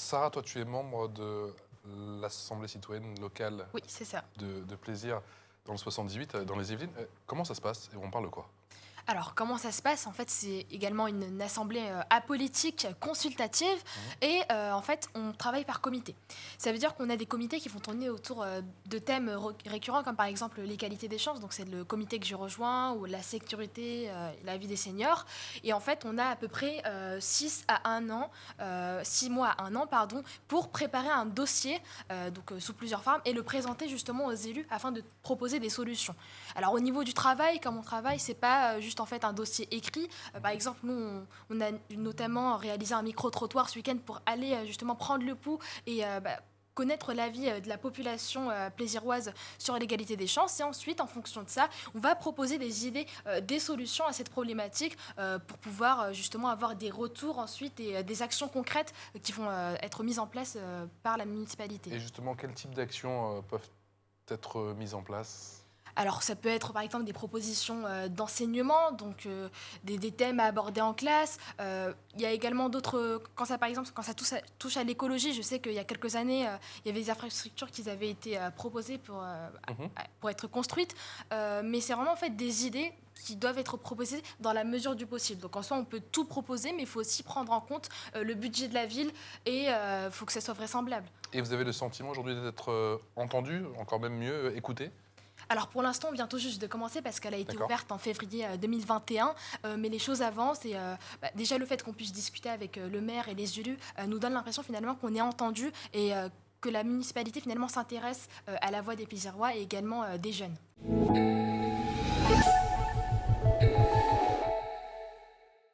Sarah, toi, tu es membre de l'Assemblée citoyenne locale Oui, c'est ça. de Plaisir dans le 78, dans les Yvelines. Comment ça se passe et on parle de quoi? Alors, comment ça se passe? En fait, c'est également une assemblée apolitique, consultative, Mhm. et en fait, on travaille par comité. Ça veut dire qu'on a des comités qui vont tourner autour de thèmes récurrents, comme par exemple l'égalité des chances, donc c'est le comité que je rejoins, ou la sécurité, et la vie des seniors. Et en fait, on a à peu près 6 à 1 an, 6 mois à 1 an, pardon, pour préparer un dossier, sous plusieurs formes, et le présenter justement aux élus afin de proposer des solutions. Alors au niveau du travail, comme on travaille, c'est pas juste en fait un dossier écrit. Par exemple, nous, on a notamment réalisé un micro-trottoir ce week-end pour aller justement prendre le pouls et connaître l'avis de la population plaisiroise sur l'égalité des chances. Et ensuite, en fonction de ça, on va proposer des idées, des solutions à cette problématique pour pouvoir justement avoir des retours ensuite et des actions concrètes qui vont être mises en place par la municipalité. Et justement, quel type d'actions peuvent être mises en place? Alors, ça peut être par exemple des propositions d'enseignement, des thèmes à aborder en classe. Il y a également d'autres, par exemple, quand ça touche à l'écologie, je sais qu'il y a quelques années, il y avait des infrastructures qui avaient été proposées Mhm. pour être construites. Mais c'est vraiment en fait des idées qui doivent être proposées dans la mesure du possible. Donc en soi, on peut tout proposer, mais il faut aussi prendre en compte le budget de la ville et il faut que ça soit vraisemblable. Et vous avez le sentiment aujourd'hui d'être entendu, encore même mieux écouté? Alors pour l'instant, on vient tout juste de commencer parce qu'elle a été D'accord. ouverte en février 2021, mais les choses avancent et déjà le fait qu'on puisse discuter avec le maire et les élus nous donne l'impression finalement qu'on est entendu et que la municipalité finalement s'intéresse à la voix des Plaisirois et également des jeunes.